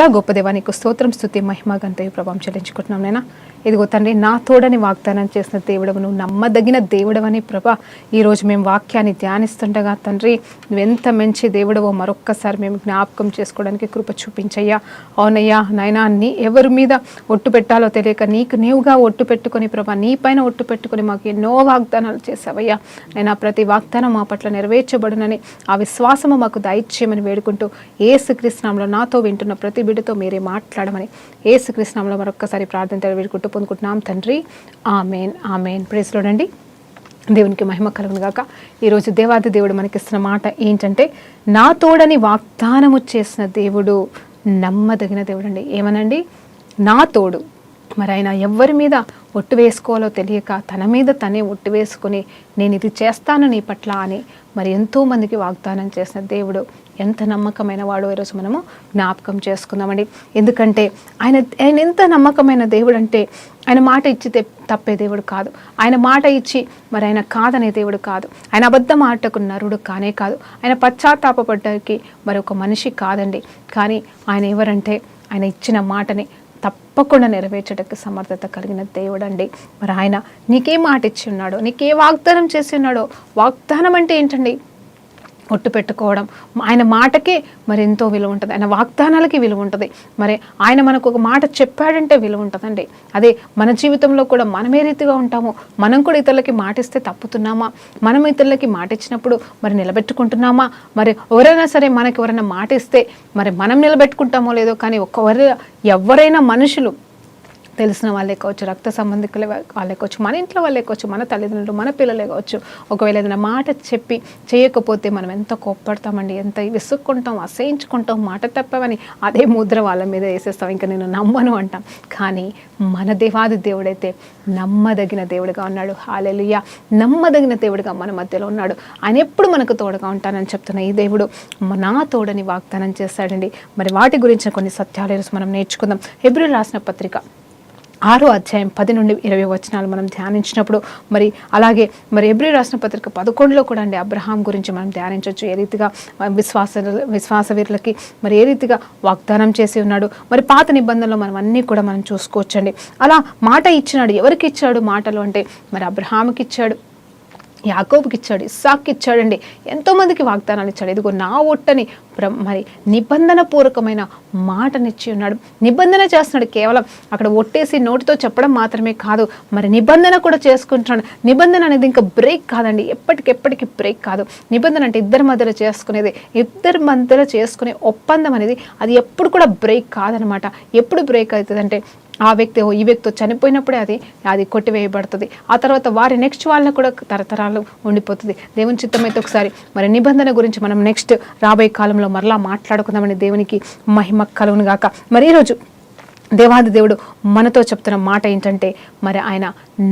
స్తోత్ర గొప్ప దేవా, నీకు స్తోత్రం, స్తుతి, మహిమ, ఘనత, ప్రభావం చెల్లించుకుంటున్నాం నైనా. ఇదిగో తండ్రి, నా తోడని వాగ్దానం చేసిన దేవుడవు, నువ్వు నమ్మదగిన దేవుడవని ప్రభా ఈరోజు మేము వాక్యాన్ని ధ్యానిస్తుండగా తండ్రి, నువ్వెంత మంచి దేవుడవో మరొక్కసారి మేము జ్ఞాపకం చేసుకోవడానికి కృప చూపించయ్యా. అవునయ్యా నాయనా, ఎవరి మీద ఒట్టు పెట్టాలో తెలియక నీకు నీవుగా ఒట్టు పెట్టుకొని ప్రభా నీ పైన ఒట్టు పెట్టుకొని మాకు ఎన్నో వాగ్దానాలు చేసావయ్యా. నైనా ప్రతి వాగ్దానం మా పట్ల నెరవేర్చబడునని ఆ విశ్వాసము మాకు దయచేయమని వేడుకుంటూ యేసుక్రీస్తు నామములో నాతో వింటున్న ప్రతి బిడ్డతో మీరే మాట్లాడమని యేసుక్రీస్తు నామములో మరొక్కసారి ప్రార్థన వేడుకుంటూ పొందుకుంటున్నాం తండ్రి. Amen, amen. ప్రైజ్ లార్డ్ అండి. దేవునికి మహిమ కలుగును గాక. ఈరోజు దేవాది దేవుడు మనకిస్తున్న మాట ఏంటంటే, నా తోడని వాగ్దానము చేసిన దేవుడు నమ్మదగిన దేవుడు అండి. ఏమనండి? నా తోడు. మరి ఆయన ఎవరి మీద ఒట్టు వేసుకోవాలో తెలియక తన మీద తనే ఒట్టు వేసుకుని నేను ఇది చేస్తాను నీ పట్ల అని మరి ఎంతోమందికి వాగ్దానం చేసిన దేవుడు ఎంత నమ్మకమైన వాడో ఈరోజు మనము జ్ఞాపకం చేసుకుందామండి. ఎందుకంటే ఆయన ఎంత నమ్మకమైన దేవుడు అంటే, ఆయన మాట ఇచ్చి తప్పే దేవుడు కాదు. ఆయన మాట ఇచ్చి మరి ఆయన కాదనే దేవుడు కాదు. ఆయన అబద్ధం ఆటకు నరుడు కానే కాదు. ఆయన పశ్చాత్తాపపడ్డానికి మరి ఒక మనిషి కాదండి. కానీ ఆయన ఎవరంటే, ఆయన ఇచ్చిన మాటని తప్పకుండా నెరవేర్చడానికి సమర్థత కలిగిన దేవుడు అండి. మరి ఆయన నీకే మాట ఇచ్చి ఉన్నాడో, నీకే వాగ్దానం చేసి ఉన్నాడో. వాగ్దానం అంటే ఏంటండి? ఒట్టు పెట్టుకోవడం. ఆయన మాటకే మరి ఎంతో విలువ ఉంటుంది, ఆయన వాగ్దానాలకి విలువ ఉంటుంది. మరి ఆయన మనకు ఒక మాట చెప్పాడంటే విలువ ఉంటుందండి. అదే మన జీవితంలో కూడా మనం ఏ రీతిగా ఉంటామో, మనం కూడా ఇతరులకి మాటిస్తే తప్పుతున్నామా, మనం ఇతరులకి మాట ఇచ్చినప్పుడు మరి నిలబెట్టుకుంటున్నామా, మరి ఎవరైనా సరే మనకి ఎవరైనా మాట ఇస్తే మరి మనం నిలబెట్టుకుంటామో లేదో, కానీ ఎవరైనా మనుషులు తెలిసిన వాళ్ళే కావచ్చు, రక్త సంబంధికులే వాళ్ళే కావచ్చు, మన ఇంట్లో వాళ్ళే కావచ్చు, మన తల్లిదండ్రులు, మన పిల్లలే కావచ్చు, ఒకవేళ ఏదైనా మాట చెప్పి చేయకపోతే మనం ఎంత కోప్పడతామండి, ఎంత విసుక్కుంటాం, అసహించుకుంటాం, మాట తప్పవని అదే ముద్ర వాళ్ళ మీద వేసేస్తాం, ఇంకా నేను నమ్మను అంటాం. కానీ మన దేవాది దేవుడైతే నమ్మదగిన దేవుడిగా ఉన్నాడు. హల్లెలూయా. నమ్మదగిన దేవుడిగా మన మధ్యలో ఉన్నాడు. ఆయన ఎప్పుడు మనకు తోడుగా ఉంటానని చెప్తున్న ఈ దేవుడు నా తోడని వాగ్దానం చేస్తాడండి. మరి వాటి గురించి కొన్ని సత్యాలు మనం నేర్చుకుందాం. హెబ్రీయులకు రాసిన పత్రిక 6వ అధ్యాయం 10 నుండి 20 వచనాలు మనం ధ్యానించినప్పుడు, మరి అలాగే మరి హెబ్రీయులకు రాసిన పత్రిక 11లో కూడా అండి అబ్రహాం గురించి మనం ధ్యానించవచ్చు. ఏ రీతిగా విశ్వాస వీరులకి మరి ఏ రీతిగా వాగ్దానం చేసి ఉన్నాడు. మరి పాత నిబంధనలో మనం అన్నీ కూడా మనం చూసుకోవచ్చండి. అలా మాట ఇచ్చినాడు. ఎవరికి ఇచ్చాడు మాటలు అంటే, మరి అబ్రహాముకి ఇచ్చాడు, యాకోబుకి ఇచ్చాడు, ఇస్సాక్కి ఇచ్చాడండి. ఎంతోమందికి వాగ్దానాలు ఇచ్చాడు. ఇదిగో నా ఒట్టని మరి నిబంధన పూర్వకమైన మాటనిచ్చి ఉన్నాడు. నిబంధన చేస్తున్నాడు. కేవలం అక్కడ ఒట్టేసి నోటితో చెప్పడం మాత్రమే కాదు, మరి నిబంధన కూడా చేసుకుంటున్నాడు. నిబంధన అనేది ఇంకా బ్రేక్ కాదండి, ఎప్పటికెప్పటికి బ్రేక్ కాదు. నిబంధన అంటే ఇద్దరి మధ్యలో చేసుకునేది, ఇద్దరి మధ్యలో చేసుకునే ఒప్పందం అనేది అది ఎప్పుడు కూడా బ్రేక్ కాదనమాట. ఎప్పుడు బ్రేక్ అవుతుందంటే, ఆ వ్యక్తి ఈ వ్యక్తి చనిపోయినప్పుడే అది కొట్టివేయబడుతుంది. ఆ తర్వాత వారి నెక్స్ట్ వాళ్ళని కూడా తరతరాలు ఉండిపోతుంది. దేవుని చిత్తం అయితే ఒకసారి మరి నిబంధన గురించి మనం నెక్స్ట్ రాబోయే కాలంలో మరలా మాట్లాడుకుందామని దేవునికి మహిమ కలుగును గాక. మరి ఈరోజు దేవాది దేవుడు మనతో చెప్తున్న మాట ఏంటంటే, మరి ఆయన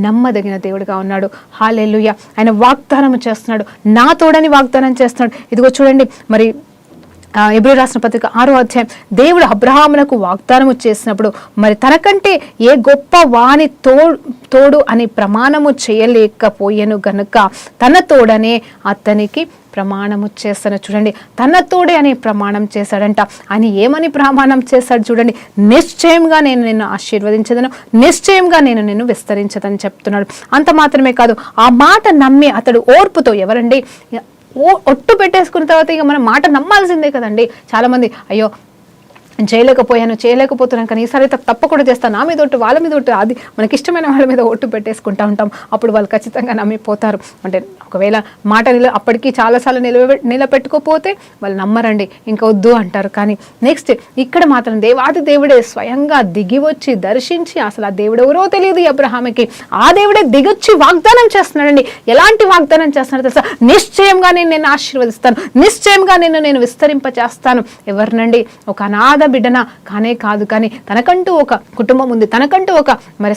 నమ్మదగిన దేవుడిగా ఉన్నాడు. హల్లెలూయా. ఆయన వాగ్దానం చేస్తున్నాడు, నా తోడని వాగ్దానం చేస్తున్నాడు. ఇదిగో చూడండి, మరి హెబ్రీయులకు రాసిన పత్రిక 6వ అధ్యాయం, దేవుడు అబ్రహామునకు వాగ్దానము చేసినప్పుడు మరి తనకంటే ఏ గొప్ప వాని తోడు అని ప్రమాణము చేయలేకపోయెను గనుక తన తోడనే అతనికి ప్రమాణము చేస్తాను. చూడండి, తన తోడే అని ప్రమాణం చేశాడంట. అని ఏమని ప్రమాణం చేశాడు చూడండి, నిశ్చయంగా నేను నిన్ను ఆశీర్వదించదను, నిశ్చయంగా నేను నిన్ను విస్తరించదని చెప్తున్నాడు. అంత మాత్రమే కాదు, ఆ మాట నమ్మి అతడు ఓర్పుతో, ఎవరండి, ఒట్టు పెట్టేసుకున్న తర్వాత ఇక మనం మాట నమ్మాల్సిందే కదండి. చాలామంది అయ్యో చేయలేకపోతున్నాను, కానీ ఈసారి తప్పకుండా చేస్తాను, నా మీద ఒట్టు, వాళ్ళ మీద ఒట్టు, అది మనకి ఇష్టమైన వాళ్ళ మీద ఒట్టు పెట్టేసుకుంటూ ఉంటాం. అప్పుడు వాళ్ళు ఖచ్చితంగా నమ్మిపోతారు. అంటే ఒకవేళ మాట అప్పటికి చాలాసార్లు నిలబెట్టుకోపోతే వాళ్ళు నమ్మరండి, ఇంకా వద్దు అంటారు. కానీ నెక్స్ట్ ఇక్కడ మాత్రం దేవాది దేవుడే స్వయంగా దిగి వచ్చి దర్శించి, అసలు ఆ దేవుడు ఎవరో తెలియదు అబ్రహాముకి, ఆ దేవుడే దిగొచ్చి వాగ్దానం చేస్తున్నాడండి. ఎలాంటి వాగ్దానం చేస్తున్నాడు తెలుసా? నిశ్చయంగా నేను ఆశీర్వదిస్తాను, నిశ్చయంగా నేను విస్తరింప చేస్తాను. ఎవరినండి? ఒక అనాథ బిడ్డన కానే కాదు, కానీ తనకంటూ ఒక కుటుంబం ఉంది, తనకంటూ ఒక మరి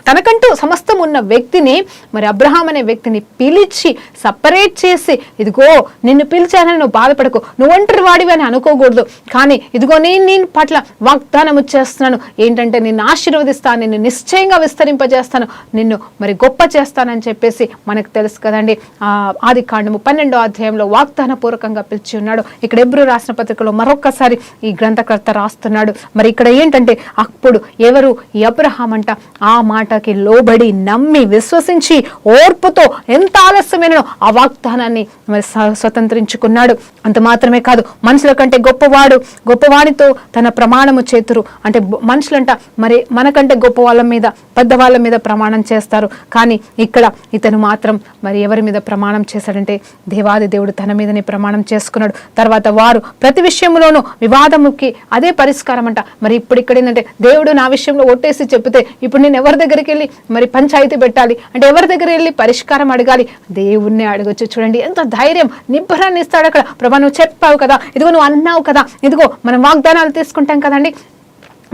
తనకంటూ సమస్తం ఉన్న వ్యక్తిని, మరి అబ్రహాం అనే వ్యక్తిని పిలిచి సపరేట్ చేసి, ఇదిగో నిన్ను పిలిచానని నువ్వు బాధపడకు, నువ్వు ఒంటరి వాడివి అని అనుకోకూడదు, కానీ ఇదిగో నేను పట్ల వాగ్దానం చేస్తున్నాను ఏంటంటే, నిన్ను ఆశీర్వదిస్తాను, నిన్ను నిశ్చయంగా విస్తరింపజేస్తాను, నిన్ను మరి గొప్ప చేస్తానని చెప్పేసి మనకు తెలుసు కదండి. ఆదికాండము 12వ అధ్యాయంలో వాగ్దాన పూర్వకంగా పిలిచి ఉన్నాడు. ఇక్కడ హెబ్రీయులకు రాసిన పత్రికలో మరొకసారి ఈ గ్రంథకర్త రాస్తున్నాడు. మరి ఇక్కడ ఏంటంటే అప్పుడు ఎవరు అబ్రహాం అంట ఆ మాటకి లోబడి నమ్మి విశ్వసించి ఓర్పుతో ఎంత ఆలస్యమైన ఆ వాగ్దానాన్ని మరి స్వతంత్రించుకున్నాడు. అంత మాత్రమే కాదు, మనుషుల కంటే గొప్పవాడితో తన ప్రమాణము చేతురు. అంటే మనుషులంట మరి మనకంటే గొప్ప వాళ్ళ మీద పెద్దవాళ్ళ మీద ప్రమాణం చేస్తారు, కానీ ఇక్కడ ఇతను మాత్రం మరి ఎవరి మీద ప్రమాణం చేశాడంటే దేవాది దేవుడు తన మీదనే ప్రమాణం చేసుకున్నాడు. తర్వాత వారు ప్రతి విషయంలోనూ వివాదముకి అదే పరిష్కారం అంట. మరి ఇప్పుడు ఇక్కడ ఏంటంటే దేవుడు నా విషయంలో ఒట్టేసి చెప్తే ఇప్పుడు నేను ఎవరి దగ్గరికి వెళ్ళి మరి పంచాయతీ పెట్టాలి అంటే ఎవరి దగ్గర వెళ్ళి పరిష్కారం అడగాలి? దేవుణ్ణి అడగొచ్చు. చూడండి ఎంత ధైర్యం, నిబ్బరాన్ని ఇస్తాడు అక్కడ. ప్రభా నువ్వు చెప్పావు కదా, ఇదిగో నువ్వు అన్నావు కదా, ఇదిగో మనం వాగ్దానాలు తీసుకుంటాం కదండి,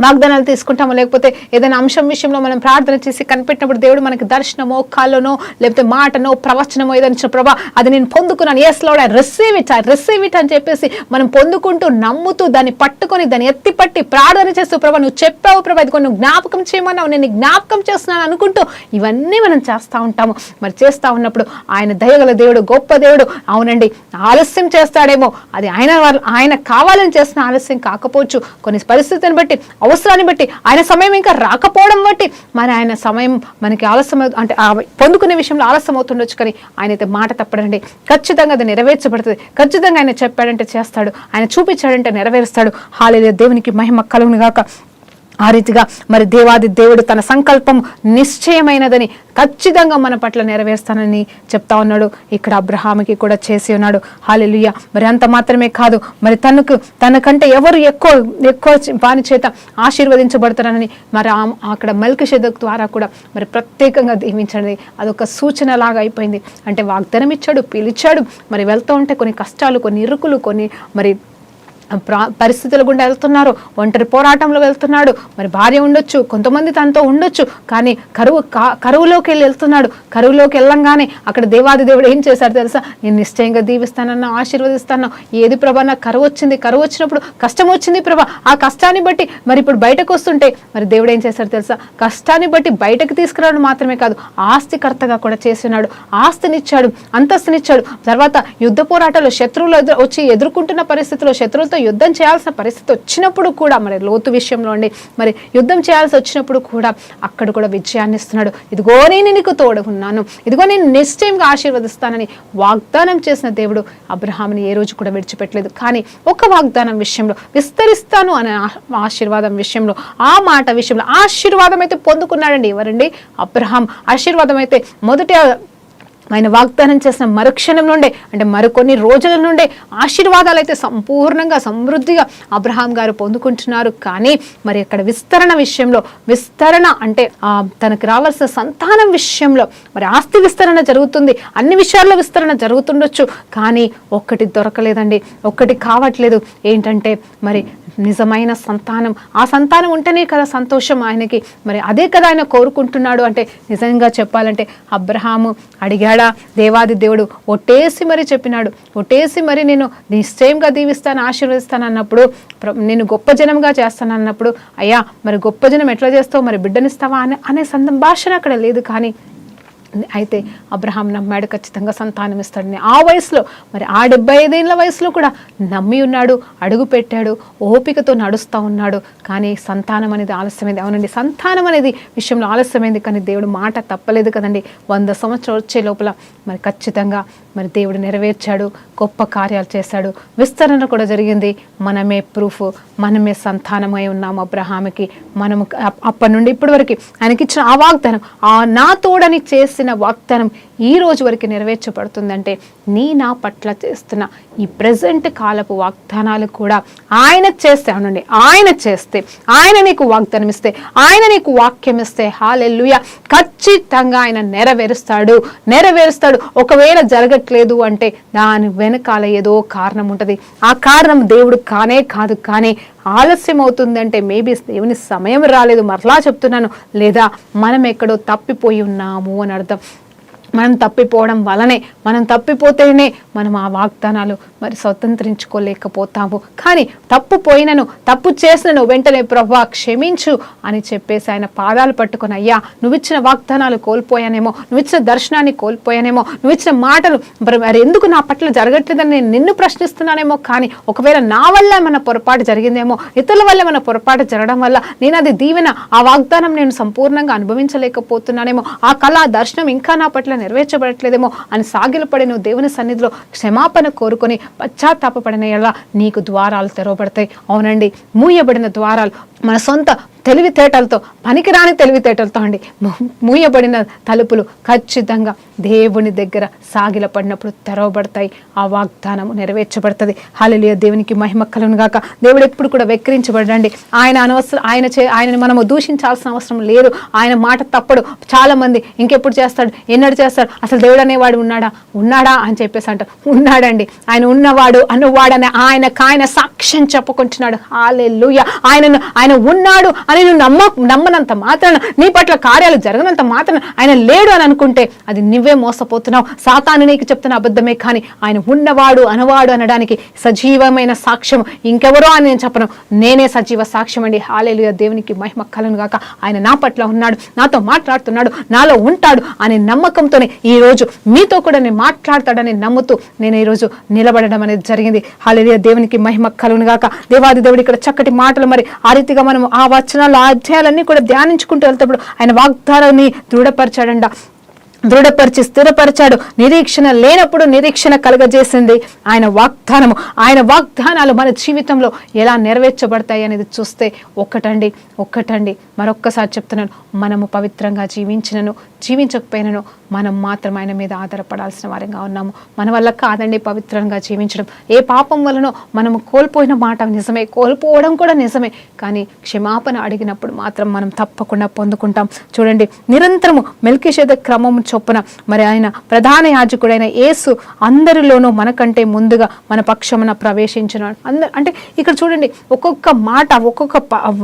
వాగ్దానాలు తీసుకుంటామో లేకపోతే ఏదైనా అంశం విషయంలో మనం ప్రార్థన చేసి కనిపెట్టినప్పుడు దేవుడు మనకి దర్శనమో కాళ్ళనో లేకపోతే మాటనో ప్రవచనమో ఏదైనా ప్రభా అది నేను పొందుకున్నాను, yes lord I receive it అని చెప్పేసి మనం పొందుకుంటూ నమ్ముతూ దాన్ని పట్టుకొని దాన్ని ఎత్తిపట్టి ప్రార్థన చేస్తూ ప్రభా నువ్వు చెప్పావు ప్రభా ఇదిగో నువ్వు జ్ఞాపకం చేయమన్నావు, నేను జ్ఞాపకం చేస్తున్నాను అనుకుంటూ ఇవన్నీ మనం చేస్తూ ఉంటాము. మరి చేస్తూ ఉన్నప్పుడు ఆయన దయగల దేవుడు, గొప్ప దేవుడు. అవునండి, ఆలస్యం చేస్తాడేమో, అది ఆయన కావాలని చేసిన ఆలస్యం కాకపోవచ్చు. కొన్ని పరిస్థితిని బట్టి, అవసరాన్ని బట్టి, ఆయన సమయం ఇంకా రాకపోవడం బట్టి మరి ఆయన సమయం మనకి ఆలస్యం అంటే పొందుకునే విషయంలో ఆలస్యం అవుతుండొచ్చు, కానీ ఆయన అయితే మాట తప్పడండి. ఖచ్చితంగా అది నెరవేర్చబడుతుంది. ఖచ్చితంగా ఆయన చెప్పాడంటే చేస్తాడు, ఆయన చూపించాడంటే నెరవేరుస్తాడు. హల్లెలూయా, దేవునికి మహిమ కలుగును గాక. ఆ రీతిగా మరి దేవాది దేవుడు తన సంకల్పం నిశ్చయమైనదని ఖచ్చితంగా మన పట్ల నెరవేరుస్తానని చెప్తా ఉన్నాడు. ఇక్కడ అబ్రహాముకి కూడా చేసి ఉన్నాడు. హల్లెలూయా. మరి అంత మాత్రమే కాదు, మరి తనకంటే ఎవరు ఎక్కువ వాని చేత ఆశీర్వదించబడతారని మరి అక్కడ మెల్కీషెదెకు ద్వారా కూడా మరి ప్రత్యేకంగా దీవించండి. అదొక సూచన లాగా అయిపోయింది. అంటే వాగ్దానం ఇచ్చాడు, పిలిచాడు, మరి వెళ్తూ ఉంటే కొన్ని కష్టాలు, కొన్ని ఇరుకులు, కొన్ని మరి పరిస్థితుల గుండా వెళ్తున్నారు, ఒంటరి పోరాటంలో వెళ్తున్నాడు. మరి భార్య ఉండొచ్చు, కొంతమంది తనతో ఉండొచ్చు, కానీ కరువులోకి వెళ్తున్నాడు. కరువులోకి వెళ్ళంగానే అక్కడ దేవాది దేవుడు ఏం చేశాడు తెలుసా? నేను నిశ్చయంగా దీవిస్తానన్నా, ఆశీర్వదిస్తాను. ఏది ప్రభా నాకు కరువు వచ్చింది, కరువు వచ్చినప్పుడు కష్టం వచ్చింది ప్రభా, ఆ కష్టాన్ని బట్టి మరి ఇప్పుడు బయటకు వస్తుంటే మరి దేవుడు ఏం చేశాడు తెలుసా? కష్టాన్ని బట్టి బయటకు తీసుకురావడం మాత్రమే కాదు, ఆస్తికర్తగా కూడా చేసినాడు. ఆస్తినిచ్చాడు, అంతస్తునిచ్చాడు. తర్వాత యుద్ధ పోరాటాలు శత్రువులు వచ్చి ఎదుర్కొంటున్న పరిస్థితుల్లో శత్రువులతో యుద్ధం చేయాల్సిన పరిస్థితి వచ్చినప్పుడు కూడా మరి లోతు విషయంలో అండి మరి యుద్ధం చేయాల్సి వచ్చినప్పుడు కూడా అక్కడ కూడా విజయాన్ని ఇస్తున్నాడు. ఇదిగో నేను నీకు తోడుగున్నాను, ఇదిగో నేను నిశ్చయంగా ఆశీర్వదిస్తానని వాగ్దానం చేసిన దేవుడు అబ్రహాముని ఏ రోజు కూడా విడిచిపెట్టలేదు. కానీ ఒక వాగ్దానం విషయంలో విస్తరిస్తాను అనే ఆశీర్వాదం విషయంలో, ఆ మాట విషయంలో ఆశీర్వాదం అయితే పొందుకున్నాడండి. ఎవరండి? అబ్రహాం. ఆశీర్వాదం అయితే మొదటి ఆయన వాగ్దానం చేసిన మరుక్షణం నుండే అంటే మరికొన్ని రోజుల నుండే ఆశీర్వాదాలు అయితే సంపూర్ణంగా సమృద్ధిగా అబ్రహాం గారు పొందుకుంటున్నారు. కానీ మరి అక్కడ విస్తరణ విషయంలో, విస్తరణ అంటే తనకు రావాల్సిన సంతానం విషయంలో మరి ఆస్తి విస్తరణ జరుగుతుంది, అన్ని విషయాల్లో విస్తరణ జరుగుతుండొచ్చు, కానీ ఒక్కటి దొరకలేదండి, ఒక్కటి కావట్లేదు. ఏంటంటే మరి నిజమైన సంతానం. ఆ సంతానం ఉంటేనే కదా సంతోషం ఆయనకి, మరి అదే కదా ఆయన కోరుకుంటున్నాడు. అంటే నిజంగా చెప్పాలంటే అబ్రహాము అడిగాడా? దేవాది దేవుడు ఒట్టేసి మరి చెప్పినాడు. ఒట్టేసి మరి నేను నిశ్చయంగా దీవిస్తాను, ఆశీర్వదిస్తాను అన్నప్పుడు, నేను గొప్ప జనంగా చేస్తాను అన్నప్పుడు, అయ్యా మరి గొప్ప జనం ఎట్లా చేస్తావు, మరి బిడ్డనిస్తావా అనే సంభాషణ అక్కడ లేదు. కానీ అయితే అబ్రహాం నమ్మాడు, ఖచ్చితంగా సంతానం ఇస్తాడని. ఆ వయసులో మరి ఆ 75 ఏళ్ళ వయసులో కూడా నమ్మి ఉన్నాడు, అడుగు పెట్టాడు, ఓపికతో నడుస్తూ ఉన్నాడు. కానీ సంతానం అనేది ఆలస్యమైంది. అవునండి, సంతానం అనేది విషయంలో ఆలస్యమైంది, కానీ దేవుడు మాట తప్పలేదు కదండి. 100 సంవత్సరాలు వచ్చే లోపల మరి ఖచ్చితంగా మరి దేవుడు నెరవేర్చాడు, గొప్ప కార్యాలు చేశాడు, విస్తరణ కూడా జరిగింది. మనమే ప్రూఫ్, మనమే సంతానమై ఉన్నాము అబ్రహాముకి. మనము అప్పటి నుండి ఇప్పటి వరకు ఆయనకి ఇచ్చిన ఆ వాగ్దానం, ఆ నా తోడని చేసిన వాగ్దానం ఈ రోజు వరకు నెరవేర్చబడుతుందంటే నా పట్ల చేస్తున్న ఈ ప్రెజెంట్ కాలపు వాగ్దానాలు కూడా ఆయన చేస్తే, అవునండి ఆయన చేస్తే, ఆయన నీకు వాగ్దానం ఇస్తే, ఆయన నీకు వాక్యం ఇస్తే హల్లెలూయా ఖచ్చితంగా ఆయన నెరవేరుస్తాడు. ఒకవేళ జరగట్లేదు అంటే దాని వెనకాల ఏదో కారణం ఉంటుంది. ఆ కారణం దేవుడు కానే కాదు, కానీ ఆలస్యం అవుతుందంటే మేబీ దేవుని సమయం రాలేదు, మరలా చెప్తున్నాను, లేదా మనం ఎక్కడో తప్పిపోయి ఉన్నాము అని అర్థం. మనం తప్పిపోవడం వలనే, మనం తప్పిపోతేనే మనం ఆ వాగ్దానాలు మరి స్వతంత్రించుకోలేకపోతాము. కానీ తప్పు చేసినను వెంటనే ప్రభువా క్షమించు అని చెప్పేసి ఆయన పాదాలు పట్టుకొని, అయ్యా నువ్వు ఇచ్చిన వాగ్దానాలు కోల్పోయానేమో, నువ్వు ఇచ్చిన దర్శనాన్ని కోల్పోయానేమో, నువ్వు ఇచ్చిన మాటలు మరి ఎందుకు నా పట్ల జరగట్లేదని నేను నిన్ను ప్రశ్నిస్తున్నానేమో, కానీ ఒకవేళ నా వల్ల ఏమైనా పొరపాటు జరిగిందేమో, ఇతరుల వల్ల ఏమైనా పొరపాటు జరగడం వల్ల నేను అది దీవెన, ఆ వాగ్దానం నేను సంపూర్ణంగా అనుభవించలేకపోతున్నానేమో, ఆ కళ దర్శనం ఇంకా నా పట్ల నెరవేర్చబడట్లేదేమో అని సాగిలపడి నువ్వు దేవుని సన్నిధిలో క్షమాపణ కోరుకొని పశ్చాత్తాపపడిన ఎలా నీకు ద్వారాలు తెరవబడతాయి. అవునండి, మూయబడిన ద్వారాలు మన సొంత తెలివితేటలతో, పనికిరాని తెలివితేటలతో అండి మూయబడిన తలుపులు ఖచ్చితంగా దేవుని దగ్గర సాగిలపడినప్పుడు తెరవబడతాయి, ఆ వాగ్దానము నెరవేర్చబడుతుంది. హల్లెలూయా, దేవునికి మహిమ కలుగును గాక. దేవుడు ఎప్పుడు కూడా వెక్కిరించబడండి. ఆయనని మనము దూషించాల్సిన అవసరం లేదు. ఆయన మాట తప్పడు. చాలా మంది ఇంకెప్పుడు చేస్తాడు, ఎన్నడు చేస్తాడు, అసలు దేవుడు అనేవాడు ఉన్నాడా అని చెప్పేసి అంటారు. ఉన్నాడండి, ఆయన ఉన్నవాడు అనువాడని ఆయన సాక్ష్యం చెప్పుకుంటున్నాడు. హల్లెలూయా, ఆయన ఉన్నాడు అని నువ్వు నమ్మనంత మాత్రాన, నీ పట్ల కార్యాలు జరగనంత మాత్రాన ఆయన లేడు అని అనుకుంటే అది నువ్వే మోసపోతున్నావు. సాతాను నీకు చెప్తున్న అబద్ధమే, కానీ ఆయన ఉన్నవాడు అనవాడు అనడానికి సజీవమైన సాక్ష్యం ఇంకెవరో అని నేను చెప్పను, నేనే సజీవ సాక్ష్యం అండి. హల్లెలూయా, దేవునికి మహిమ కలుగును గాక. ఆయన నా పట్ల ఉన్నాడు, నాతో మాట్లాడుతున్నాడు, నాలో ఉంటాడు అనే నమ్మకంతోనే ఈ రోజు మీతో కూడా నేను మాట్లాడతాడని నమ్ముతూ నేను ఈరోజు నిలబడడం అనేది జరిగింది. హల్లెలూయా, దేవునికి మహిమ కలుగును గాక. దేవాది దేవుడు ఇక్కడ చక్కటి మాటలు మరి ఆ రీతిగా మనం ఆ వచనాలు, ఆ అధ్యాయాలన్నీ కూడా ధ్యానించుకుంటూ వెళ్తేప్పుడు ఆయన వాగ్దానాన్ని దృఢపరిచి స్థిరపరిచాడు. నిరీక్షణ లేనప్పుడు నిరీక్షణ కలుగజేసింది ఆయన వాగ్దానము. ఆయన వాగ్దానాలు మన జీవితంలో ఎలా నెరవేర్చబడతాయి అనేది చూస్తే ఒక్కటండి మరొక్కసారి చెప్తున్నాను, మనము పవిత్రంగా జీవించకపోయినను మనం మాత్రం ఆయన మీద ఆధారపడాల్సిన వారంగా ఉన్నాము. మన వల్ల కాదండి పవిత్రంగా జీవించడం. ఏ పాపం వలనో మనము కోల్పోయిన మాట నిజమే, కోల్పోవడం కూడా నిజమే, కానీ క్షమాపణ అడిగినప్పుడు మాత్రం మనం తప్పకుండా పొందుకుంటాం. చూడండి, నిరంతరము మెల్కీషెదెకు క్రమం చొప్పున మరి ఆయన ప్రధాన యాజకుడైన యేసు అందరిలోనూ మనకంటే ముందుగా మన పక్షమున ప్రవేశించినాడు. అంటే ఇక్కడ చూడండి, ఒక్కొక్క మాట, ఒక్కొక్క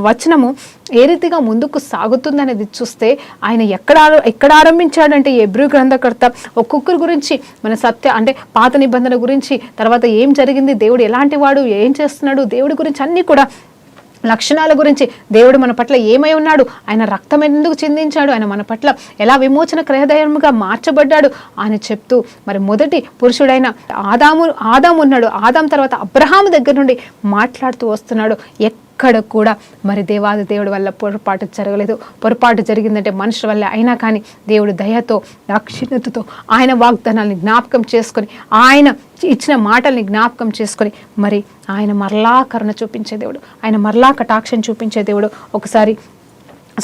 వచనము ఏ రీతిగా ముందుకు సాగుతుందనేది చూస్తే ఆయన ఎక్కడ ఆరంభించాడంటే హెబ్రీ గ్రంథకర్త ఒక్కొక్కరి గురించి మన అంటే పాత నిబంధన గురించి, తర్వాత ఏం జరిగింది, దేవుడు ఎలాంటి వాడు, ఏం చేస్తున్నాడు, దేవుడి గురించి అన్నీ కూడా లక్షణాల గురించి, దేవుడు మన పట్ల ఏమై ఉన్నాడు, ఆయన రక్తం ఎందుకు చిందించాడు, ఆయన మన పట్ల ఎలా విమోచన క్రయదయముగా మార్చబడ్డాడు అని చెప్తూ మరి మొదటి పురుషుడైన ఆదాము ఉన్నాడు. ఆదాం తర్వాత అబ్రహాము దగ్గర నుండి మాట్లాడుతూ వస్తున్నాడు. ఎక్కడ కూడా మరి దేవాది దేవుడి వల్ల పొరపాటు జరగలేదు. పొరపాటు జరిగిందంటే మనుషుల వల్ల అయినా కానీ దేవుడు దయతో, దాక్షిణ్యతతో ఆయన వాగ్దానాన్ని జ్ఞాపకం చేసుకొని, ఆయన ఇచ్చిన మాటల్ని జ్ఞాపకం చేసుకొని మరి ఆయన మరలా కరుణ చూపించే దేవుడు, ఆయన మరలా కటాక్షం చూపించే దేవుడు. ఒకసారి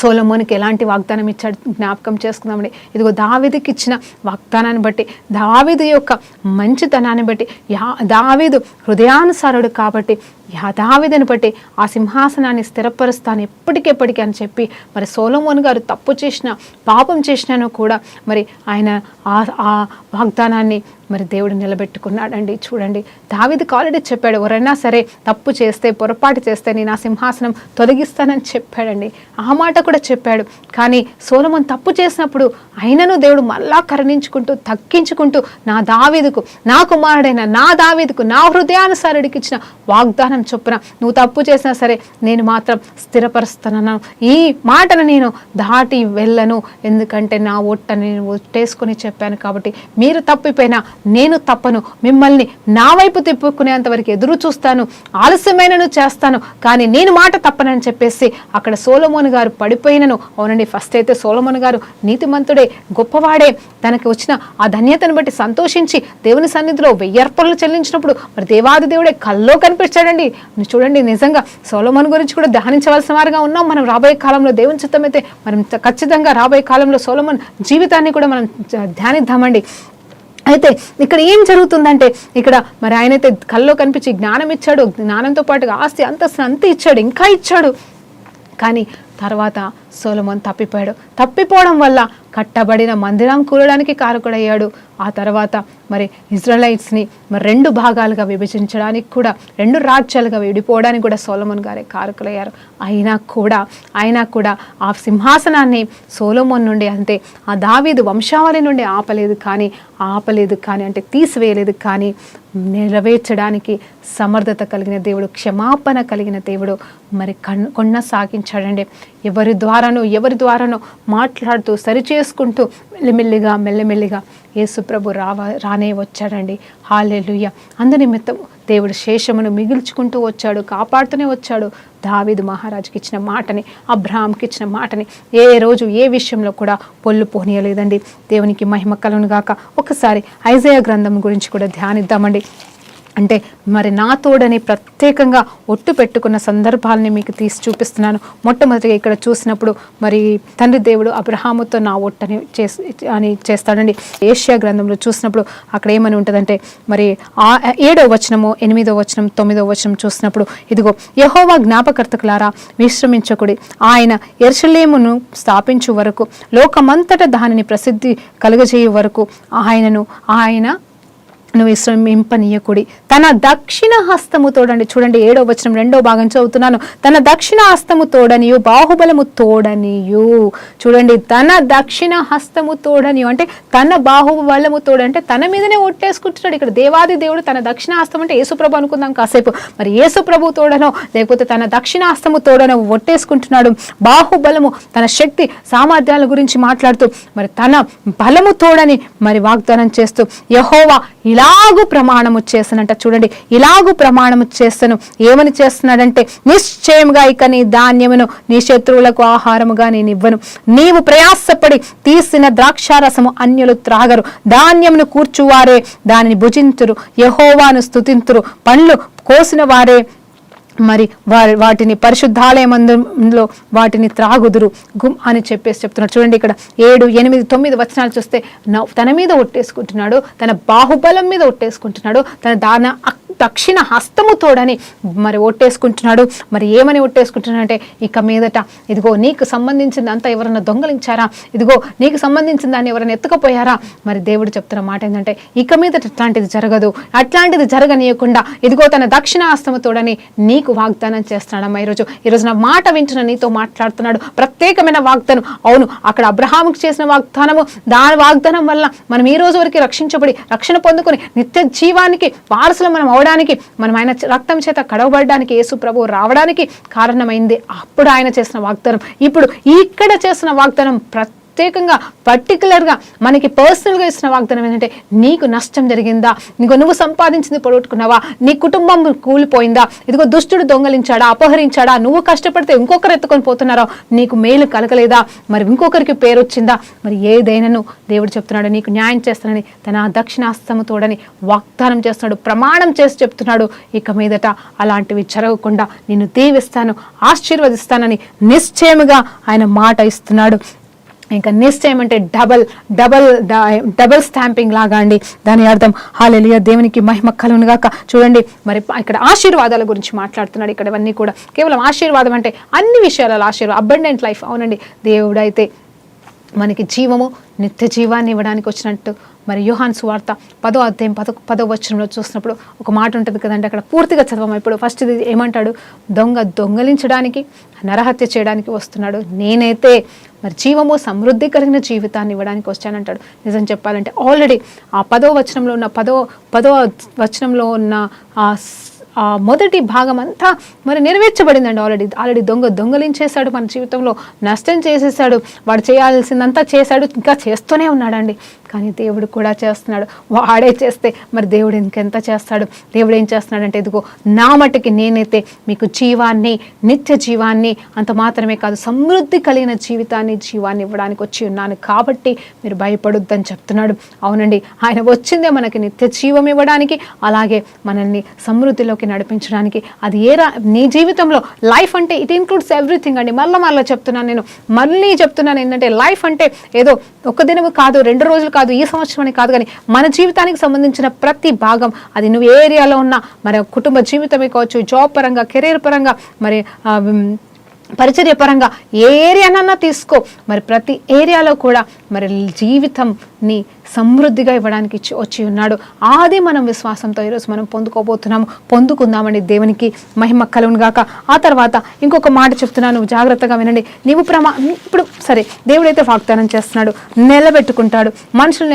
సొలొమోనుకి ఎలాంటి వాగ్దానం ఇచ్చాడు జ్ఞాపకం చేసుకుందామండి. ఇదిగో దావీదుకి ఇచ్చిన వాగ్దానాన్ని బట్టి, దావీదు యొక్క మంచితనాన్ని బట్టి, దావీదు హృదయానుసారుడు కాబట్టి దావీదుని బట్టి ఆ సింహాసనాన్ని స్థిరపరుస్తాను ఎప్పటికెప్పటికీ అని చెప్పి మరి సొలొమోను గారు తప్పు చేసిన, పాపం చేసినాను కూడా మరి ఆయన ఆ వాగ్దానాన్ని మరి దేవుడు నిలబెట్టుకున్నాడండి. చూడండి, దావీదుకు ఆల్రెడీ చెప్పాడు, ఎవరైనా సరే తప్పు చేస్తే, పొరపాటు చేస్తే నేను ఆ సింహాసనం తొలగిస్తానని చెప్పాడండి. ఆ మాట కూడా చెప్పాడు. కానీ సొలొమోను తప్పు చేసినప్పుడు అయినను దేవుడు మళ్ళా కరుణించుకుంటూ, తగ్గించుకుంటూ నా దావీదుకు, నా కుమారుడైన నా దావీదుకు, నా హృదయానుసారుడికి ఇచ్చిన వాగ్దానం చొప్పున నువ్వు తప్పు చేసినా సరే నేను మాత్రం స్థిరపరుస్తానన్నాను. ఈ మాటను నేను దాటి వెళ్ళను, ఎందుకంటే నా ఒట్టని నేను ఒట్టేసుకొని చెప్పాను కాబట్టి మీరు తప్పిపోయినా నేను తప్పను, మిమ్మల్ని నా వైపు తిప్పుకునేంత వరకు ఎదురు చూస్తాను, ఆలస్యమైనను చేస్తాను, కానీ నేను మాట తప్పనని చెప్పేసి అక్కడ సొలొమోను గారు పడిపోయినను. అవునండి, ఫస్ట్ అయితే సొలొమోను గారు నీతిమంతుడే, గొప్పవాడే, తనకి వచ్చిన ఆ ధన్యతను బట్టి సంతోషించి దేవుని సన్నిధిలో 1000 అర్పణలు చెల్లించినప్పుడు మరి దేవాది దేవుడే కల్లో కనిపించాడండి. చూడండి, నిజంగా సొలొమోను గురించి కూడా ధ్యానించవలసిన వారుగా ఉన్నాం మనం. రాబోయే కాలంలో దేవుని చిత్తమైతే మనం ఖచ్చితంగా రాబోయే కాలంలో సొలొమోను జీవితాన్ని కూడా మనం ధ్యానిద్దామండి. అయితే ఇక్కడ ఏం జరుగుతుందంటే, ఇక్కడ మరి ఆయనైతే కల్లో కనిపించి జ్ఞానం ఇచ్చాడు, జ్ఞానంతో పాటుగా ఆస్తి అంతస్తు అంతా ఇచ్చాడు, ఇంకా ఇచ్చాడు. కానీ తర్వాత సొలొమోన్ తప్పిపోవడం వల్ల కట్టబడిన మందిరం కూలడానికి కారకుడయ్యాడు. ఆ తర్వాత మరి ఇజ్రాయెలైట్స్ని మరి 2 భాగాలుగా విభజించడానికి కూడా 2 రాజ్యాలుగా విడిపోవడానికి కూడా సొలొమోన్ గారే కారకులయ్యారు. అయినా కూడా ఆ సింహాసనాన్ని సొలొమోన్ నుండి అంటే ఆ దావీదు వంశావళి నుండి ఆపలేదు కానీ అంటే తీసివేయలేదు కానీ నెరవేర్చడానికి సమర్థత కలిగిన దేవుడు, క్షమాపణ కలిగిన దేవుడు మరి కొనసాగించాడండి. ఎవరి ద్వారానో మాట్లాడుతూ సరిచేసుకుంటూ మెల్లమెల్లిగా యేసు ప్రభు రానే వచ్చాడండి. హల్లెలూయా. అందునిమిత్తం దేవుడు శేషమును మిగిల్చుకుంటూ వచ్చాడు, కాపాడుతూనే వచ్చాడు. దావీదు మహారాజుకి ఇచ్చిన మాటని, అబ్రహాంకి ఇచ్చిన మాటని ఏ రోజు ఏ విషయంలో కూడా పొల్లు పోనీయలేదండి. దేవునికి మహిమ కలుగును గాక. ఒకసారి ఐజయా గ్రంథం గురించి కూడా ధ్యానిద్దామండి. అంటే మరి నా తోడని ప్రత్యేకంగా ఒట్టు పెట్టుకున్న సందర్భాలని మీకు తీసి చూపిస్తున్నాను. మొట్టమొదటిగా ఇక్కడ చూసినప్పుడు మరి తండ్రి దేవుడు అబ్రహాముతో నా ఒట్టని చేస్తాడండి. ఏషియా గ్రంథంలో చూసినప్పుడు అక్కడ ఏమని ఉంటుందంటే మరి 7వ వచనము 8వ వచనం 9వ వచనం చూసినప్పుడు ఇదిగో యెహోవా జ్ఞాపకర్తకులారా విశ్రమించకుడి, ఆయన యెరూషలేమును స్థాపించు వరకు లోకమంతట దానిని ప్రసిద్ధి కలుగజేయు వరకు ఆయన విశ్రమింపనీయకుడి. తన దక్షిణ హస్తము తోడండి. చూడండి 7వ వచనం 2వ భాగం చదువుతున్నాను. తన దక్షిణ హస్తము తోడనియు బాహుబలము తోడనియు. చూడండి, తన దక్షిణ హస్తము తోడనియు అంటే తన బాహుబలము తోడంటే తన మీదనే ఒట్టేసుకుంటున్నాడు. ఇక్కడ దేవాది దేవుడు తన దక్షిణ హస్తం అంటే యేసుప్రభు అనుకుందాం కాసేపు. మరి యేసుప్రభు తోడనో లేకపోతే తన దక్షిణ హస్తము తోడనో ఒట్టేసుకుంటున్నాడు. బాహుబలము తన శక్తి సామర్థ్యాల గురించి మాట్లాడుతూ మరి తన బలము తోడని మరి వాగ్దానం చేస్తూ యెహోవా ఇలాగు ప్రమాణము చేస్తానంట. చూడండి, ఇలాగు ప్రమాణము చేస్తాను. ఏమని చేస్తున్నాడంటే నిశ్చయముగా ఇక నీ ధాన్యమును నీ శత్రువులకు ఆహారముగా నేను ఇవ్వను. నీవు ప్రయాసపడి తీసిన ద్రాక్షారసము అన్యులు త్రాగరు. ధాన్యమును కూర్చువారే దానిని భుజింతురు, యెహోవాను స్తుతింతురు. పండ్లు కోసిన వారే మరి వాటిని పరిశుద్ధాలయమందులో వాటిని త్రాగుదురు అని చెప్తున్నాడు. చూడండి, ఇక్కడ 7, 8, 9 వచనాలు చూస్తే తన మీద ఒట్టేసుకుంటున్నాడు, తన బాహుబలం మీద ఒట్టేసుకుంటున్నాడు, తన దక్షిణ హస్తము తోడని మరి ఒట్టేసుకుంటున్నాడు. మరి ఏమని ఒట్టేసుకుంటున్నాడంటే ఇక మీదట ఇదిగో నీకు సంబంధించింది అంతా ఎవరైనా దొంగలించారా, ఇదిగో నీకు సంబంధించిన దాన్ని ఎవరైనా ఎత్తుకపోయారా. మరి దేవుడు చెప్తున్న మాట ఏంటంటే ఇక మీదట అట్లాంటిది జరగనీయకుండా ఇదిగో తన దక్షిణ హస్తము తోడని నీకు వాగ్దానం చేస్తున్నాడమ్మా. ఈరోజు నా మాట వింటున్న నీతో మాట్లాడుతున్నాడు. ప్రత్యేకమైన వాగ్దానం. అవును, అక్కడ అబ్రహాముకు చేసిన వాగ్దానము, దాని వాగ్దానం వల్ల మనం ఈ రోజు వరకు రక్షించబడి రక్షణ పొందుకొని నిత్య జీవానికి వారసులు మనం అవడానికి, మనం ఆయన రక్తం చేత కడవబడడానికి, యేసు ప్రభువు రావడానికి కారణమైంది అప్పుడు ఆయన చేసిన వాగ్దానం. ఇప్పుడు ఇక్కడ చేసిన వాగ్దానం ప్రత్యేకంగా పర్టికులర్గా మనకి పర్సనల్గా ఇచ్చిన వాగ్దానం ఏంటంటే నీకు నష్టం జరిగిందా, నువ్వు సంపాదించింది పొడగొట్టుకున్నావా, నీ కుటుంబం కూలిపోయిందా, ఇదిగో దుష్టుడు దొంగలించాడా, అపహరించాడా, నువ్వు కష్టపడితే ఇంకొకరు ఎత్తుకొని పోతున్నారో, నీకు మేలు కలగలేదా, మరి ఇంకొకరికి పేరు వచ్చిందా, మరి ఏదైనాను దేవుడు చెప్తున్నాడు నీకు న్యాయం చేస్తానని తన దక్షిణాస్తము తోడని వాగ్దానం చేస్తున్నాడు, ప్రమాణం చేసి చెప్తున్నాడు. ఇక మీదట అలాంటివి జరగకుండా నిన్ను దీవిస్తాను, ఆశీర్వదిస్తానని నిశ్చయముగా ఆయన మాట ఇస్తున్నాడు. ఇంకా నిశ్చయం అంటే డబల్ స్టాంపింగ్ లాగా అండి దాని అర్థం. హల్లెలూయా, దేవునికి మహిమ కలుగును గాక. చూడండి, మరి ఇక్కడ ఆశీర్వాదాల గురించి మాట్లాడుతున్నాడు. ఇక్కడ ఇవన్నీ కూడా కేవలం ఆశీర్వాదం అంటే అన్ని విషయాలలో ఆశీర్వాదం, అబండెంట్ లైఫ్. అవునండి, దేవుడైతే మనకి జీవము నిత్య జీవాన్ని ఇవ్వడానికి వచ్చినట్టు మరి యోహాను సువార్త 10వ అధ్యాయం 10వ వచనంలో చూసినప్పుడు ఒక మాట ఉంటుంది కదండి, అక్కడ పూర్తిగా చదవము. ఇప్పుడు ఫస్ట్ ఇది ఏమంటాడు, దొంగలించడానికి నరహత్య చేయడానికి వస్తున్నాడు, నేనైతే మరి జీవము సమృద్ధి కలిగిన జీవితాన్ని ఇవ్వడానికి వచ్చానంటాడు. నిజం చెప్పాలంటే ఆల్రెడీ ఆ 10వ వచనంలో ఉన్న ఆ మొదటి భాగం అంతా మరి నెరవేర్చబడిందండి. ఆల్రెడీ దొంగలించేశాడు, మన జీవితంలో నష్టం చేసేసాడు, వాడు చేయాల్సిందంతా చేశాడు, ఇంకా చేస్తూనే ఉన్నాడండి. కానీ దేవుడు కూడా చేస్తున్నాడు. వాడే చేస్తే మరి దేవుడు ఇంకెంత చేస్తాడు. దేవుడు ఏం చేస్తున్నాడంటే ఇదిగో నా మట్టుకి నేనైతే మీకు జీవాన్ని, నిత్య జీవాన్ని, అంత మాత్రమే కాదు సమృద్ధి కలిగిన జీవితాన్ని ఇవ్వడానికి వచ్చి ఉన్నాను, కాబట్టి మీరు భయపడొద్దని చెప్తున్నాడు. అవునండి, ఆయన వచ్చిందే మనకి నిత్య జీవం ఇవ్వడానికి, అలాగే మనల్ని సమృద్ధిలోకి నడిపించడానికి. అది నీ జీవితంలో లైఫ్ అంటే ఇట్ ఇన్క్లూడ్స్ ఎవ్రీథింగ్ అండి. మళ్ళీ చెప్తున్నాను ఏంటంటే లైఫ్ అంటే ఏదో ఒక దినము కాదు, 2 రోజులు కాదు, ఈ సంవత్సరం అని కాదు, కానీ మన జీవితానికి సంబంధించిన ప్రతి భాగం, అది నువ్వు ఏ ఏరియాలో ఉన్నా, మరి కుటుంబ జీవితమే కావచ్చు, జాబ్ పరంగా, కెరీర్ పరంగా, మరి పరిచర్య పరంగా ఏ ఏరియానన్నా తీసుకో, మరి ప్రతి ఏరియాలో కూడా మరి జీవితంని సమృద్ధిగా ఇవ్వడానికి వచ్చి ఉన్నాడు. అది మనం విశ్వాసంతో ఈరోజు మనం పొందుకుందామండి. దేవునికి మహిమ కలుగును గాక. ఆ తర్వాత ఇంకొక మాట చెప్తున్నాను, జాగ్రత్తగా వినండి. నీవు ఇప్పుడు సరే, దేవుడైతే వాగ్దానం చేస్తున్నాడు, నిలబెట్టుకుంటాడు. మనుషులు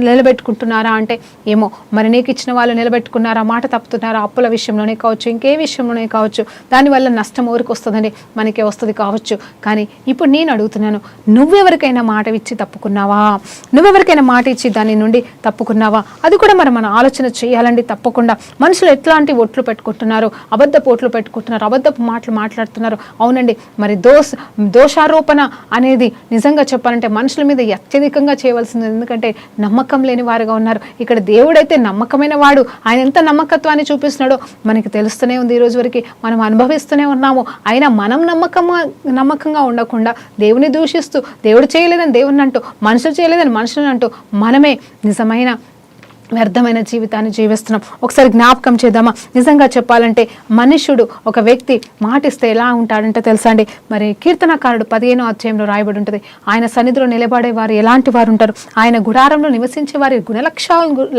నిలబెట్టుకుంటున్నారా అంటే ఏమో, మరి నీకు ఇచ్చిన వాళ్ళు నిలబెట్టుకున్నారా, మాట తప్పుతున్నారా, అప్పుల విషయంలోనే కావచ్చు, ఇంకే విషయంలోనే కావచ్చు, దానివల్ల నష్టం ఎవరికి వస్తుందండి, మనకే వస్తుంది కావచ్చు. కానీ ఇప్పుడు నేను అడుగుతున్నాను, నువ్వెవరికైనా మాట ఇచ్చి తప్పుకున్నావా? నువ్వెవరికైనా మాట ఇచ్చి దాని నుండి తప్పుకున్నావా? అది కూడా మనం ఆలోచన చేయాలండి. తప్పకుండా మనుషులు ఎట్లాంటి ఒట్లు పెట్టుకుంటున్నారు, అబద్ధపు ఒట్లు పెట్టుకుంటున్నారు, అబద్ధపు మాటలు మాట్లాడుతున్నారు. అవునండి, మరి దోషారోపణ అనేది నిజంగా చెప్పాలంటే మనుషుల మీద అత్యధికంగా చేయవలసింది. ఎందుకంటే నమ్మకం లేని వారుగా ఉన్నారు. ఇక్కడ దేవుడైతే నమ్మకమైన వాడు. ఆయన ఎంత నమ్మకత్వాన్ని చూపిస్తున్నాడో మనకి తెలుస్తూనే ఉంది. ఈ రోజు వరకు మనం అనుభవిస్తూనే ఉన్నాము. అయినా మనం నమ్మకంగా ఉండకుండా దేవుని దూషిస్తూ, దేవుడు చేయలేదని దేవుని అంటూ, మనుషులు చేయలేదని మనుషులను అంటూ మనమే నిజమైన వ్యర్థమైన జీవితాన్ని జీవిస్తున్నాం. ఒకసారి జ్ఞాపకం చేద్దామా? నిజంగా చెప్పాలంటే మనుషుడు, ఒక వ్యక్తి మాటిస్తే ఎలా ఉంటాడంటే తెలుసా అండి, మరి కీర్తనకారుడు 15వ అధ్యాయంలో రాయబడి ఉంటుంది, ఆయన సన్నిధిలో నిలబడే వారు ఎలాంటి వారు ఉంటారు, ఆయన గుడారంలో నివసించే వారి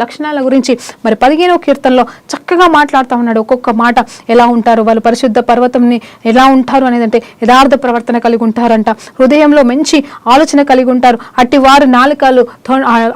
లక్షణాల గురించి మరి 15వ కీర్తనలో చక్కగా మాట్లాడుతూ ఉన్నాడు. ఒక్కొక్క మాట ఎలా ఉంటారు, వాళ్ళు పరిశుద్ధ పర్వతంని ఎలా ఉంటారు అనేది, అంటే యథార్థ ప్రవర్తన కలిగి ఉంటారంట, హృదయంలో మంచి ఆలోచన కలిగి ఉంటారు, అట్టి వారు నాలుకలు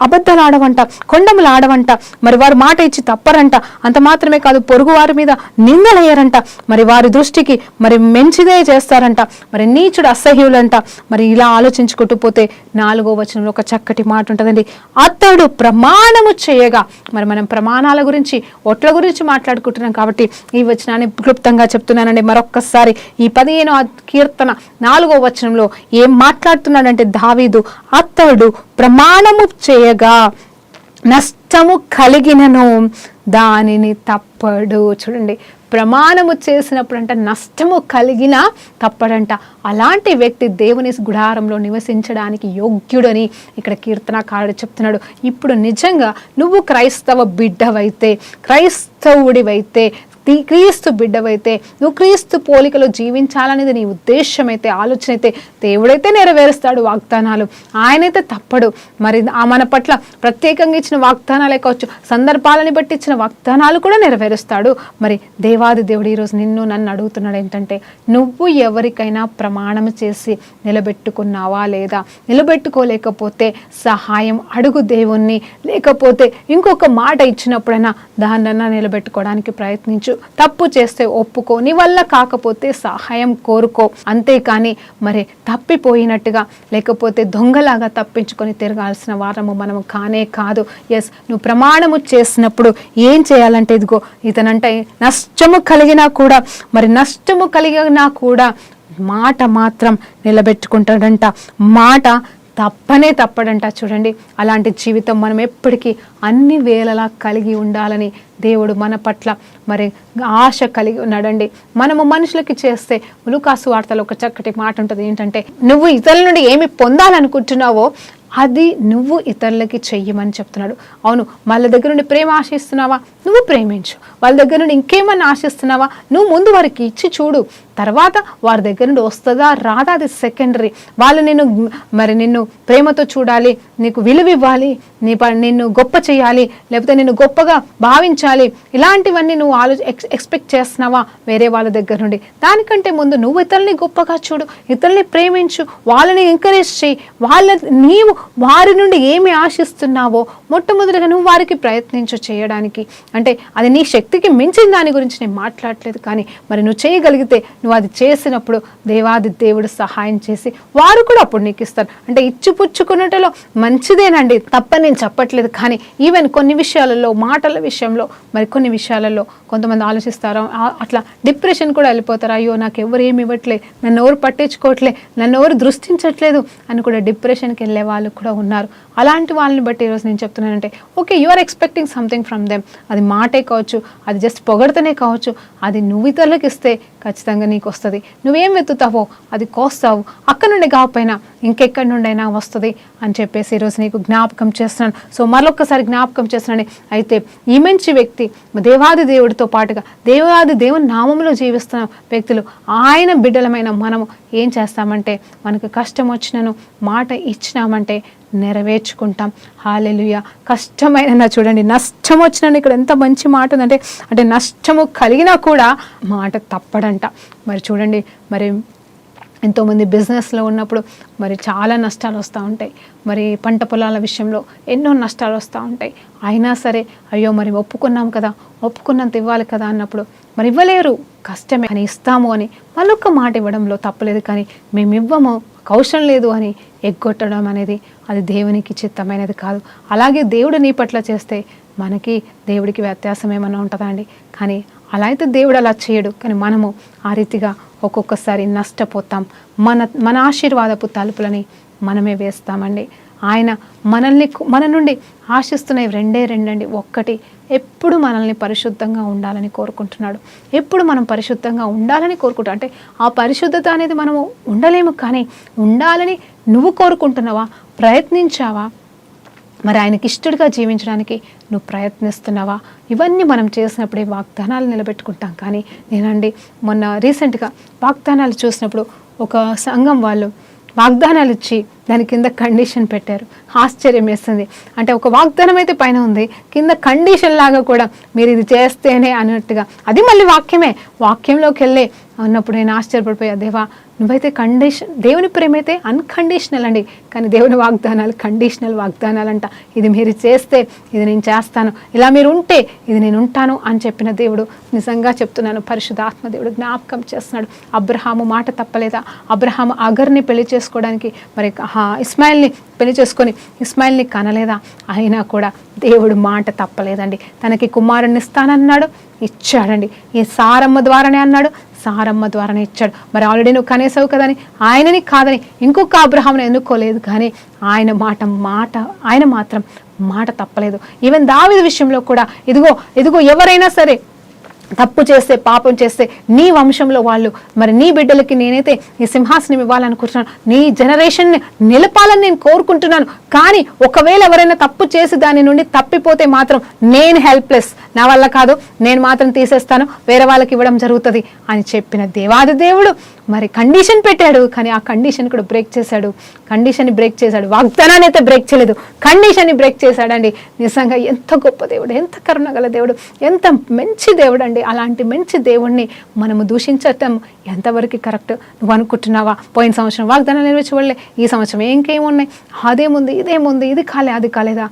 అబద్ధాలు ఆడవంట, కొండములు ఆడవంట, మరి వారు మాట ఇచ్చి తప్పరంట. అంత మాత్రమే కాదు, పొరుగు వారి మీద నిందలేయరంట, మరి వారి దృష్టికి మరి మంచిదే చేస్తారంట, మరి నీచుడు అసహ్యులంట. మరి ఇలా ఆలోచించుకుంటూ పోతే 4వ వచనంలో ఒక చక్కటి మాట ఉంటుందండి, అతడు ప్రమాణము చేయగా. మరి మనం ప్రమాణాల గురించి, ఒట్ల గురించి మాట్లాడుకుంటున్నాం కాబట్టి ఈ వచనాన్ని క్లుప్తంగా చెప్తున్నానండి మరొక్కసారి. ఈ 15వ కీర్తన 4వ వచనంలో ఏం మాట్లాడుతున్నాడంటే దావీదు, అతడు ప్రమాణము చేయగా నష్టము కలిగినను దానిని తప్పడు. చూడండి, ప్రమాణము చేసినప్పుడు అంట నష్టము కలిగిన తప్పడంట. అలాంటి వ్యక్తి దేవుని గుడారంలో నివసించడానికి యోగ్యుడని ఇక్కడ కీర్తనకారుడు చెప్తున్నాడు. ఇప్పుడు నిజంగా నువ్వు క్రైస్తవ బిడ్డవైతే, క్రైస్తవుడివైతే, క్రీస్తు బిడ్డవైతే, నువ్వు క్రీస్తు పోలికలో జీవించాలనేది నీ ఉద్దేశం అయితే, ఆలోచన అయితే, దేవుడైతే నెరవేరుస్తాడు వాగ్దానాలు. ఆయనైతే తప్పడు. మరి మన పట్ల ప్రత్యేకంగా ఇచ్చిన వాగ్దానాలే కావచ్చు, సందర్భాలని బట్టి ఇచ్చిన వాగ్దానాలు కూడా నెరవేరుస్తాడు. మరి దేవాది దేవుడు ఈరోజు నన్ను అడుగుతున్నాడు ఏంటంటే, నువ్వు ఎవరికైనా ప్రమాణం చేసి నిలబెట్టుకున్నావా లేదా? నిలబెట్టుకోలేకపోతే సహాయం అడుగు దేవుణ్ణి, లేకపోతే ఇంకొక మాట ఇచ్చినప్పుడైనా దాన్నన్నా నిలబెట్టుకోవడానికి ప్రయత్నించు. తప్పు చేస్తే ఒప్పుకో, నీ వల్ల కాకపోతే సహాయం కోరుకో. అంతేకాని మరి తప్పిపోయినట్టుగా, లేకపోతే దొంగలాగా తప్పించుకొని తిరగాల్సిన వారము మనము కానే కాదు. ఎస్, నువ్వు ప్రమాణము చేసినప్పుడు ఏం చేయాలంటే, ఇదిగో ఇతనంటే నష్టము కలిగినా కూడా మాట మాత్రం నిలబెట్టుకుంటాడంట, మాట తప్పడంట. చూడండి, అలాంటి జీవితం మనం ఎప్పటికీ అన్ని వేళలా కలిగి ఉండాలని దేవుడు మన పట్ల మరి ఆశ కలిగి ఉన్నాడండి. మనము మనుషులకి చేస్తే, లూకాసు వార్తలో ఒక చక్కటి మాట ఉంటుంది ఏంటంటే, నువ్వు ఇతరుల నుండి ఏమి పొందాలనుకుంటున్నావో అది నువ్వు ఇతరులకి చెయ్యమని చెప్తున్నాడు. అవును, వాళ్ళ దగ్గర నుండి ప్రేమ ఆశిస్తున్నావా? నువ్వు ప్రేమించు. వాళ్ళ దగ్గర నుండి ఇంకేమన్నా ఆశిస్తున్నావా? నువ్వు ముందు వారికి ఇచ్చి చూడు. తర్వాత వారి దగ్గర నుండి వస్తుందా రాదా అది సెకండరీ. వాళ్ళు నిన్ను ప్రేమతో చూడాలి, నీకు విలువ ఇవ్వాలి, నిన్ను గొప్ప చేయాలి, లేకపోతే నిన్ను గొప్పగా భావించాలి. ఇలాంటివన్నీ నువ్వు ఎక్స్పెక్ట్ చేస్తున్నావా వేరే వాళ్ళ దగ్గర నుండి? దానికంటే ముందు నువ్వు ఇతరుల్ని గొప్పగా చూడు, ఇతరుల్ని ప్రేమించు, వాళ్ళని ఎంకరేజ్ చేయి. నీవు వారి నుండి ఏమి ఆశిస్తున్నావో మొట్టమొదటిగా నువ్వు వారికి ప్రయత్నించు చేయడానికి. అంటే అది నీ శక్తికి మించిన దాని గురించి నేను మాట్లాడలేదు, కానీ మరి నువ్వు చేయగలిగితే, నువ్వు అది చేసినప్పుడు దేవాది దేవుడు సహాయం చేసి వారు కూడా అప్పుడు నీకు ఇస్తారు. అంటే ఇచ్చిపుచ్చుకున్నట్టులో మంచిదేనండి, తప్పని నేను చెప్పట్లేదు. కానీ ఈవెన్ కొన్ని విషయాలలో, మాటల విషయంలో, మరి కొన్ని విషయాలలో కొంతమంది ఆలోచిస్తారు, అట్లా డిప్రెషన్ కూడా వెళ్ళిపోతారు. అయ్యో, నాకు ఎవరు ఏమి ఇవ్వట్లే, నన్ను ఎవరు పట్టించుకోవట్లే, నన్ను ఎవరు దృష్టించట్లేదు అని కూడా డిప్రెషన్కి వెళ్ళే వాళ్ళు కూడా ఉన్నారు. అలాంటి వాళ్ళని బట్టి ఈరోజు నేను చెప్తున్నానంటే, okay, you are expecting something from them. అది మాటే కావచ్చు, అది జస్ట్ పొగడితేనే కావచ్చు, అది నువ్వు ఇతరులకు ఇస్తే ఖచ్చితంగా నీకు వస్తుంది. నువ్వేం వెతుకుతావో అది కోస్తావు. అక్కడ నుండి కాకపోయినా ఇంకెక్కడి నుండైనా వస్తుంది అని చెప్పేసి ఈరోజు నీకు జ్ఞాపకం చేస్తున్నాను. సో మరొకసారి జ్ఞాపకం చేస్తున్నాను. అయితే ఈ మంచి వ్యక్తి దేవాది దేవుడితో పాటుగా దేవాది దేవుని నామంలో జీవిస్తున్న వ్యక్తులు, ఆయన బిడ్డలమైన మనము ఏం చేస్తామంటే మనకు కష్టం వచ్చినను మాట ఇచ్చినామంటే నెరవేర్చుకుంటాం. హల్లెలూయా. కష్టమైన చూడండి, నష్టం వచ్చినను, ఇక్కడ ఎంత మంచి మాట ఉందంటే, అంటే నష్టము కలిగినా కూడా మాట తప్పడంట. మరి చూడండి, మరి ఎంతోమంది బిజినెస్లో ఉన్నప్పుడు మరి చాలా నష్టాలు వస్తూ ఉంటాయి. మరి పంట పొలాల విషయంలో ఎన్నో నష్టాలు వస్తూ ఉంటాయి. అయినా సరే అయ్యో మరి ఒప్పుకున్నాం కదా, ఒప్పుకున్నంత ఇవ్వాలి కదా అన్నప్పుడు మరి ఇవ్వలేరు, కష్టమే అని ఇస్తాము అని మళ్ళొక్క మాట ఇవ్వడంలో తప్పలేదు. కానీ మేము ఇవ్వము, అవసరం లేదు అని ఎగ్గొట్టడం అనేది అది దేవునికి చిత్తమైనది కాదు. అలాగే దేవుడు నీ పట్ల చేస్తే మనకి దేవుడికి వ్యత్యాసం ఏమైనా ఉంటుందా అండి? కానీ అలా అయితే దేవుడు అలా చేయడు. కానీ మనము ఆ రీతిగా ఒక్కొక్కసారి నష్టపోతాం. మన ఆశీర్వాదపు తలుపులని మనమే వేస్తామండి. ఆయన మన నుండి ఆశిస్తున్నవి రెండండి. ఒక్కటి, ఎప్పుడు మనల్ని పరిశుద్ధంగా ఉండాలని కోరుకుంటున్నాడు. ఎప్పుడు మనం పరిశుద్ధంగా ఉండాలని కోరుకుంటాం. అంటే ఆ పరిశుద్ధత అనేది మనము ఉండలేము, కానీ ఉండాలని నువ్వు కోరుకుంటున్నావా? ప్రయత్నించావా? మరి ఆయనకి ఇష్టడుగా జీవించడానికి నువ్వు ప్రయత్నిస్తున్నావా? ఇవన్నీ మనం చేసినప్పుడే వాగ్దానాలు నిలబెట్టుకుంటాం. కానీ నేనండి మొన్న రీసెంట్గా వాగ్దానాలు చూసినప్పుడు ఒక సంఘం వాళ్ళు వాగ్దానాలు ఇచ్చి దాని కింద కండిషన్ పెట్టారు. ఆశ్చర్యం వేస్తుంది. అంటే ఒక వాగ్దానం అయితే పైన ఉంది, కింద కండిషన్ లాగా కూడా మీరు ఇది చేస్తేనే అన్నట్టుగా. అది మళ్ళీ వాక్యంలోకి వెళ్ళే అన్నప్పుడు నేను ఆశ్చర్యపడిపోయా. దేవా, నువ్వైతే కండిషన్, దేవుని ప్రేమ అయితే అన్కండిషనల్ అండి, కానీ దేవుని వాగ్దానాలు కండిషనల్ వాగ్దానాలు అంట. ఇది మీరు చేస్తే ఇది నేను చేస్తాను, ఇలా మీరు ఉంటే ఇది నేను ఉంటాను అని చెప్పిన దేవుడు. నిజంగా చెప్తున్నాను, పరిశుద్ధాత్మ దేవుడు జ్ఞాపకం చేస్తున్నాడు. అబ్రహాము మాట తప్పలేదా? అబ్రహాము అగర్ని పెళ్లి చేసుకోవడానికి మరి ఇస్మాయిల్ని పెళ్లి చేసుకొని ఇస్మాయిల్ని కనలేదా? అయినా కూడా దేవుడు మాట తప్పలేదండి. తనకి కుమారుణ్ణి ఇస్తానన్నాడు, ఇచ్చాడండి. ఈ సారమ్మ ద్వారానే అన్నాడు, సారమ్మ ద్వారానే ఇచ్చాడు. మరి ఆల్రెడీ నువ్వు కనేసావు కదని ఆయనని కాదని ఇంకొక అబ్రహామును ఎన్నుకోలేదు. కానీ ఆయన మాత్రం మాట తప్పలేదు. ఈవెన్ దావీదు విషయంలో కూడా ఇదిగో ఎవరైనా సరే తప్పు చేస్తే, పాపం చేస్తే నీ వంశంలో వాళ్ళు, మరి నీ బిడ్డలకి నేనైతే ఈ సింహాసనం ఇవ్వాలనుకుంటున్నాను, నీ జనరేషన్ని నిలపాలని నేను కోరుకుంటున్నాను. కానీ ఒకవేళ ఎవరైనా తప్పు చేసి దాని నుండి తప్పిపోతే మాత్రం నేను హెల్ప్లెస్, నా వల్ల కాదు, నేను మాత్రం తీసేస్తాను, వేరే వాళ్ళకి ఇవ్వడం జరుగుతుంది అని చెప్పిన దేవాది దేవుడు మరి కండిషన్ పెట్టాడు. కానీ ఆ కండిషన్ కూడా బ్రేక్ చేశాడు. వాగ్దానాన్ని అయితే బ్రేక్ చేయలేదు, కండిషన్ని బ్రేక్ చేశాడండి. నిజంగా ఎంత గొప్ప దేవుడు, ఎంత కరుణ గల దేవుడు, ఎంత మంచి దేవుడు అండి. అలాంటి మంచి దేవుణ్ణి మనము దూషించటం ఎంతవరకు కరెక్ట్? నువ్వు అనుకుంటున్నావా పోయిన సంవత్సరం వాగ్దానాలు నెరవేర్చబడలే, ఈ సంవత్సరం ఇంకేమున్నాయి, అదేముంది, ఇదేముంది, ఇది అది కాలేదా?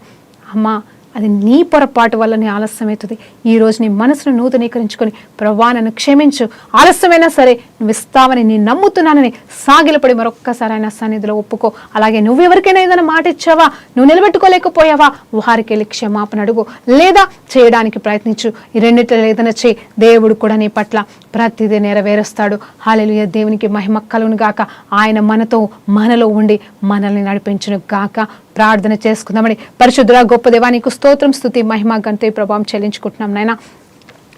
అమ్మా, అది నీ పొరపాటు వల్ల నీ ఆలస్యం అవుతుంది. ఈరోజు నీ మనసును నూతనీకరించుకొని, ప్రభువా నన్ను క్షమించు, ఆలస్యమైనా సరే నువ్వు ఇస్తావని నేను నమ్ముతున్నానని సాగిలపడి మరొక్కసారి ఆయన సన్నిధిలో ఒప్పుకో. అలాగే నువ్వు ఎవరికైనా ఏదైనా మాట ఇచ్చావా, నువ్వు నిలబెట్టుకోలేకపోయావా, వారికి వెళ్ళి క్షమాపణ అడుగు, లేదా చేయడానికి ప్రయత్నించు. ఈ రెండిట్లో ఏదైనా చేయి, దేవుడు కూడా నీ పట్ల ప్రతిదీ నెరవేరుస్తాడు. హల్లెలూయా. దేవునికి మహిమ కలుగును గాక. ఆయన మనలో ఉండి మనల్ని నడిపించును గాక. ప్రార్థన చేసుకుందామని. పరిశుద్ధుడా గొప్ప దేవా, నీకు స్తోత్రం, స్తుతి, మహిమ, ఘనత, ప్రభావం చెల్లించుకుంటున్నాం నాయనా.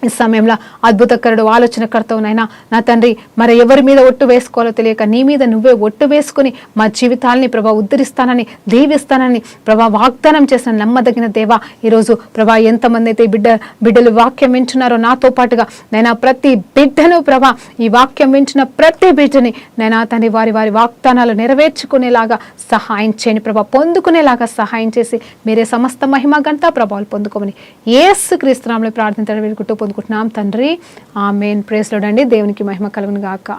ఈ సమయంలో అద్భుతకరుడు, ఆలోచనకర్తవు నాయనా. నా తండ్రి, మరి ఎవరి మీద ఒట్టు వేసుకోవాలో తెలియక నీ మీద నువ్వే ఒట్టు వేసుకుని మా జీవితాలని ప్రభా ఉద్ధరిస్తానని, దీవిస్తానని ప్రభా వాగ్దానం చేసిన నమ్మదగిన దేవా, ఈరోజు ప్రభా ఎంతమంది అయితే బిడ్డలు వాక్యం వింటున్నారో నాతో పాటుగా నైనా ప్రతి బిడ్డను ప్రభా, ఈ వాక్యం వింటున్న ప్రతి బిడ్డని నైనా తండ్రి వారి వాగ్దానాలు నెరవేర్చుకునేలాగా సహాయం చేయని ప్రభా, పొందుకునేలాగా సహాయం చేసి మీరే సమస్త మహిమ ఘనత ప్రభావాలు పొందుకోమని యేసుక్రీస్తు నామములో ప్రార్థించడం వేడుకుంటూ పొందుకుంటున్నాం తండ్రి. ఆమేన్. ప్రైజ్ లార్డ్ అండి. దేవునికి మహిమ కలుగును గాక.